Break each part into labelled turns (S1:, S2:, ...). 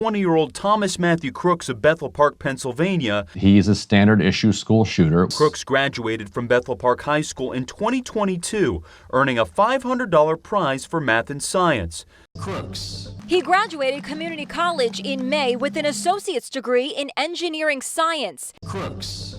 S1: 20-year-old Thomas Matthew Crooks of Bethel Park, Pennsylvania.
S2: He's a standard issue school shooter.
S1: Crooks graduated from Bethel Park High School in 2022, earning a $500 prize for math and science.
S3: Crooks.
S4: He graduated community college in May with an associate's degree in engineering science.
S3: Crooks.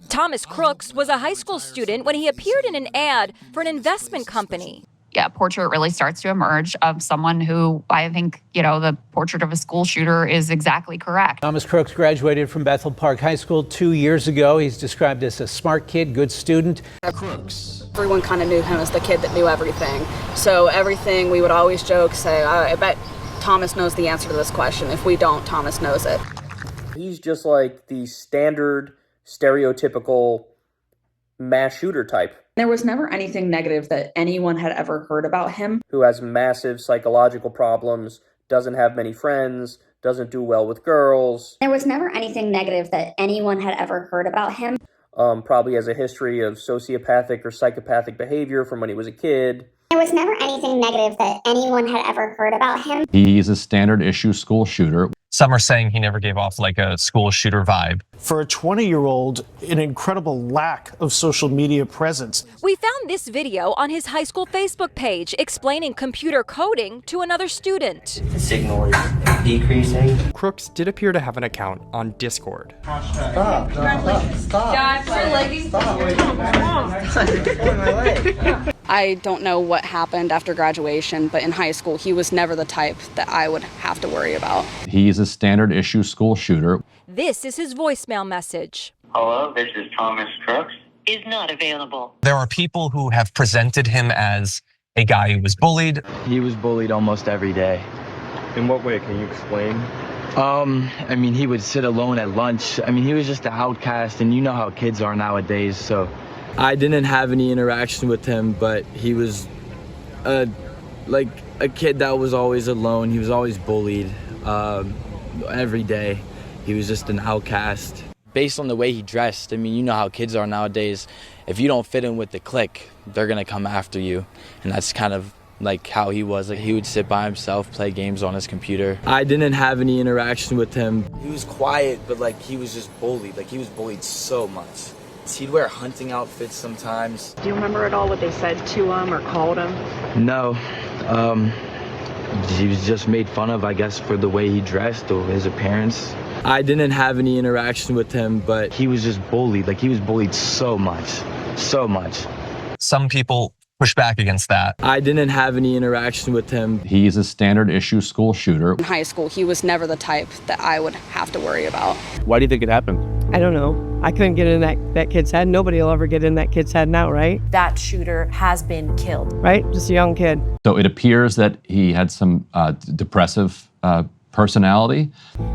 S4: Thomas Crooks was a high school student when he appeared in an ad for an investment company.
S5: Yeah, portrait really starts to emerge of someone who I think, the portrait of a school shooter is exactly correct.
S6: Thomas Crooks graduated from Bethel Park High School 2 years ago. He's described as a smart kid, good student.
S3: Crooks.
S7: Everyone kind of knew him as the kid that knew everything. So everything we would always joke, say, I bet Thomas knows the answer to this question. If we don't, Thomas knows it.
S8: He's just like the standard, stereotypical mass shooter type.
S9: There was never anything negative that anyone had ever heard about him.
S8: Who has massive psychological problems, doesn't have many friends, doesn't do well with girls.
S10: There was never anything negative that anyone had ever heard about him.
S8: Probably has a history of sociopathic or psychopathic behavior from when he was a kid.
S10: There was never anything negative that anyone had ever heard about him.
S2: He's a standard issue school shooter.
S11: Some are saying he never gave off like a school shooter vibe.
S12: For a 20-year-old, an incredible lack of social media presence.
S4: We found this video on his high school Facebook page explaining computer coding to another student.
S13: The signal is decreasing.
S14: Crooks did appear to have an account on Discord.
S13: Stop.
S7: I don't know what happened after graduation, but in high school, he was never the type that I would have to worry about.
S2: He's a standard issue school shooter.
S4: This is his voicemail message.
S15: Hello, this is Thomas Crooks. Is not available.
S11: There are people who have presented him as a guy who was bullied.
S13: He was bullied almost every day.
S16: In what way? Can you explain?
S13: He would sit alone at lunch. He was just an outcast, and you know how kids are nowadays, so. I didn't have any interaction with him, but he was a kid that was always alone. He was always bullied every day. He was just an outcast. Based on the way he dressed, you know how kids are nowadays. If you don't fit in with the clique, they're gonna come after you. And that's kind of like how he was. He would sit by himself, play games on his computer. I didn't have any interaction with him. He was quiet, but he was just bullied. He was bullied so much. He'd wear hunting outfits sometimes.
S9: Do you remember at all what they said to him or called him?
S13: No. He was just made fun of, I guess, for the way he dressed or his appearance. I didn't have any interaction with him, but he was just bullied. He was bullied so much. So much.
S11: Some people push back against that.
S13: I didn't have any interaction with him.
S2: He's a standard issue school shooter.
S7: In high school, he was never the type that I would have to worry about.
S16: Why do you think it happened?
S17: I don't know. I couldn't get in that kid's head. Nobody will ever get in that kid's head now, right?
S18: That shooter has been killed.
S17: Right? Just a young kid.
S2: So it appears that he had some depressive personality.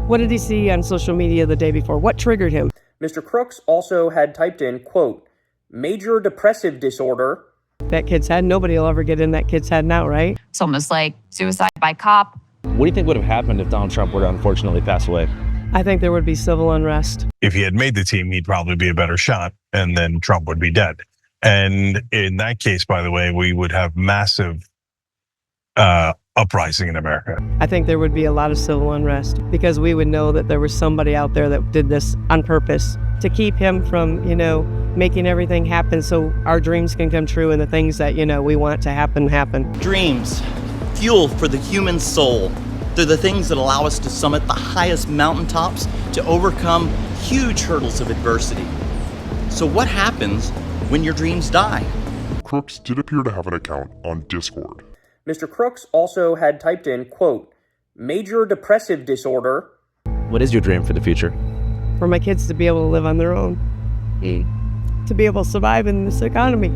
S17: What did he see on social media the day before? What triggered him?
S8: Mr. Crooks also had typed in, quote, major depressive disorder.
S17: That kid's head. Nobody will ever get in that kid's head now, right?
S5: It's almost like suicide by cop.
S16: What do you think would have happened if Donald Trump were to unfortunately pass away?
S17: I think there would be civil unrest.
S19: If he had made the team, he'd probably be a better shot, and then Trump would be dead. And in that case, by the way, we would have massive uprising in America.
S17: I think there would be a lot of civil unrest because we would know that there was somebody out there that did this on purpose to keep him from, making everything happen so our dreams can come true and the things that, we want to happen.
S3: Dreams, fuel for the human soul. They're the things that allow us to summit the highest mountaintops, to overcome huge hurdles of adversity. So what happens when your dreams die?
S20: Crooks did appear to have an account on Discord.
S8: Mr. Crooks also had typed in, quote, major depressive disorder.
S16: What is your dream for the future?
S17: For my kids to be able to live on their own. To be able to survive in this economy.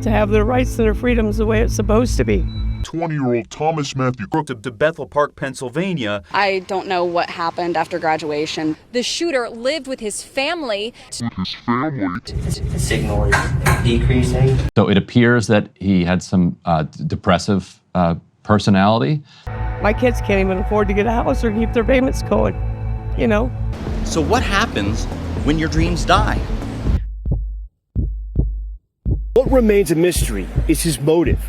S17: To have their rights and their freedoms the way it's supposed to be.
S20: 20-year-old Thomas Matthew
S1: Crooks of Bethel Park, Pennsylvania.
S7: I don't know what happened after graduation.
S4: The shooter lived with his family.
S15: The signal is decreasing.
S2: So it appears that he had some depressive personality.
S17: My kids can't even afford to get a house or keep their payments going,
S3: So what happens when your dreams die?
S5: What remains a mystery is his motive.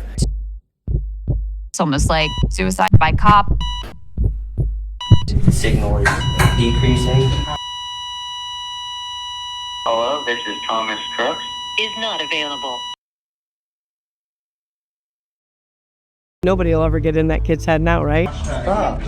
S5: It's almost like suicide by cop.
S21: Signal is decreasing.
S15: Hello, this is Thomas Crooks. Is not available.
S17: Nobody will ever get in that kid's head now, right?
S22: Stop.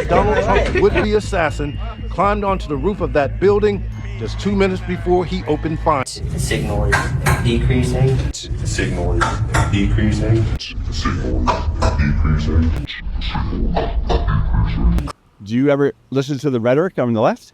S22: Donald Trump's would-be assassin climbed onto the roof of that building just 2 minutes before he opened fire.
S21: The signal is decreasing.
S20: The signal is decreasing. The signal is decreasing.
S23: Do you ever listen to the rhetoric on the left?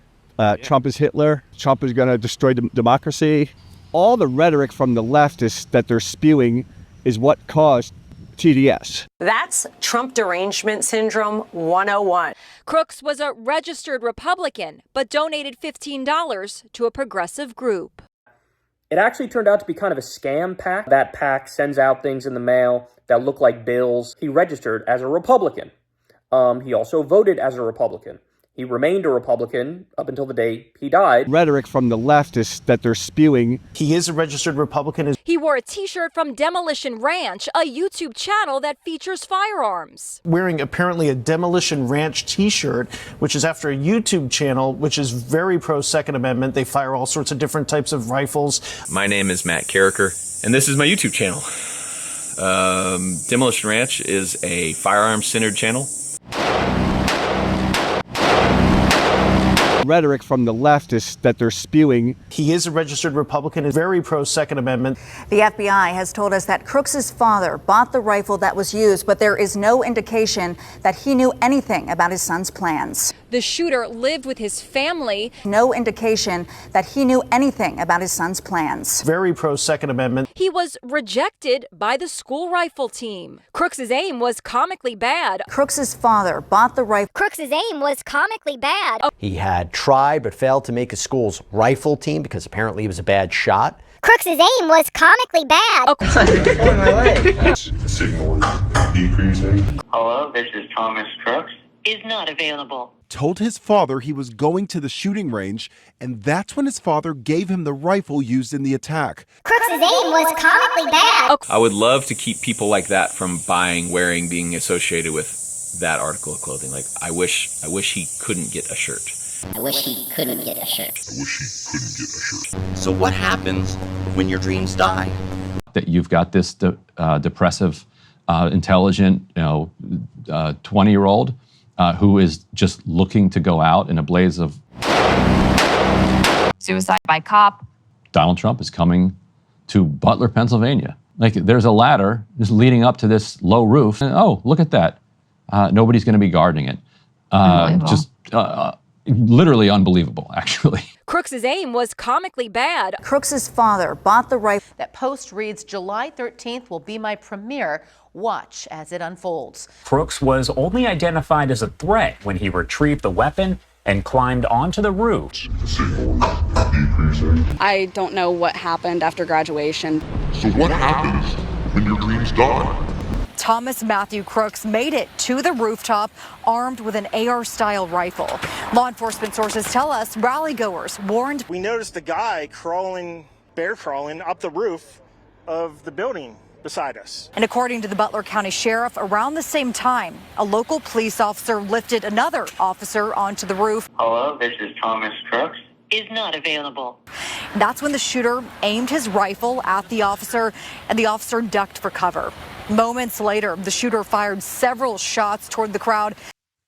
S23: Trump is Hitler. Trump is going to destroy democracy. All the rhetoric from the left is that they're spewing is what caused TDS.
S18: That's Trump derangement syndrome 101.
S4: Crooks was a registered Republican, but donated $15 to a progressive group.
S8: It actually turned out to be kind of a scam PAC. That PAC sends out things in the mail that look like bills. He registered as a Republican. He also voted as a Republican. He remained a Republican up until the day he died.
S23: Rhetoric from the left is that they're spewing.
S12: He is a registered Republican.
S4: He wore a t-shirt from Demolition Ranch, a YouTube channel that features firearms.
S12: Wearing apparently a Demolition Ranch t-shirt, which is after a YouTube channel, which is very pro-Second Amendment. They fire all sorts of different types of rifles.
S24: My name is Matt Carricker, and this is my YouTube channel. Demolition Ranch is a firearms-centered channel.
S23: Rhetoric from the left is that they're spewing.
S12: He is a registered Republican, is very pro-Second Amendment.
S25: The FBI has told us that Crooks' father bought the rifle that was used, but there is no indication that he knew anything about his son's plans.
S4: The shooter lived with his family.
S25: No indication that he knew anything about his son's plans.
S12: Very pro-Second Amendment.
S4: He was rejected by the school rifle team. Crooks' aim was comically bad.
S25: Crooks' father bought the rifle.
S10: Crooks' aim was comically bad.
S26: He had tried but failed to make his school's rifle team because apparently he was a bad shot.
S10: Crooks' aim was comically bad.
S20: The signal is decreasing.
S15: Hello, this is Thomas Crooks. Is not available.
S27: Told his father he was going to the shooting range, and that's when his father gave him the rifle used in the attack.
S10: Crooks' aim was comically bad.
S24: I would love to keep people like that from buying, wearing, being associated with that article of clothing. Like, I wish he couldn't get a shirt.
S10: I wish he couldn't get a shirt.
S3: So what happens when your dreams die?
S2: That you've got this depressive, intelligent, 20-year-old who is just looking to go out in a blaze of
S5: Suicide by cop.
S2: Donald Trump is coming to Butler, Pennsylvania. Like, there's a ladder just leading up to this low roof. And, oh, look at that. Nobody's going to be guarding it. Literally unbelievable, actually.
S4: Crooks' aim was comically bad.
S25: Crooks' father bought the rifle.
S18: That post reads, July 13th will be my premiere. Watch as it unfolds.
S28: Crooks was only identified as a threat when he retrieved the weapon and climbed onto the roof.
S7: I don't know what happened after graduation.
S20: So what happens when your dreams die?
S25: Thomas Matthew Crooks made it to the rooftop armed with an AR-style rifle. Law enforcement sources tell us rally-goers warned.
S12: We noticed a guy bear crawling up the roof of the building beside us.
S25: And according to the Butler County Sheriff, around the same time, a local police officer lifted another officer onto the roof.
S15: Hello, this is Thomas Crooks. Is not available.
S25: That's when the shooter aimed his rifle at the officer, and the officer ducked for cover. Moments later, the shooter fired several shots toward the crowd.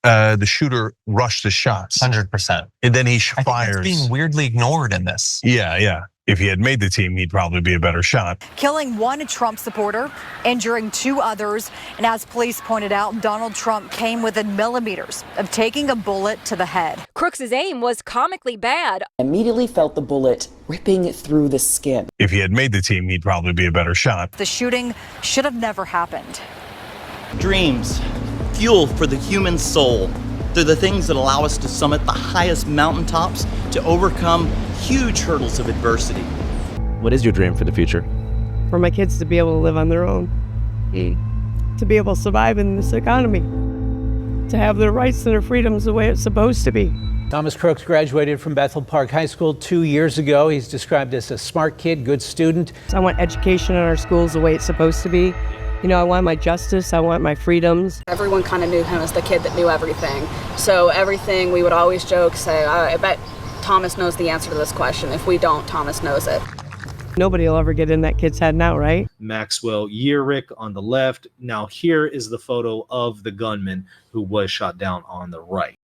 S19: The shooter rushed the shots.
S11: 100%.
S19: And then he
S11: I
S19: fires.
S11: think it's being weirdly ignored in this.
S19: Yeah. If he had made the team, he'd probably be a better shot.
S25: Killing one Trump supporter, injuring two others. And as police pointed out, Donald Trump came within millimeters of taking a bullet to the head.
S4: Crooks' aim was comically bad.
S9: Immediately felt the bullet ripping through the skin.
S19: If he had made the team, he'd probably be a better shot.
S25: The shooting should have never happened.
S3: Dreams, fuel for the human soul. They're the things that allow us to summit the highest mountaintops, to overcome huge hurdles of adversity.
S16: What is your dream for the future?
S17: For my kids to be able to live on their own, to be able to survive in this economy, to have their rights and their freedoms the way it's supposed to be.
S6: Thomas Crooks graduated from Bethel Park High School 2 years ago. He's described as a smart kid, good student.
S17: I want education in our schools the way it's supposed to be. You know, I want my justice. I want my freedoms.
S7: Everyone kind of knew him as the kid that knew everything. So everything, we would always joke, say, I bet Thomas knows the answer to this question. If we don't, Thomas knows it.
S17: Nobody will ever get in that kid's head now, right?
S1: Maxwell Yearick on the left. Now here is the photo of the gunman who was shot down on the right.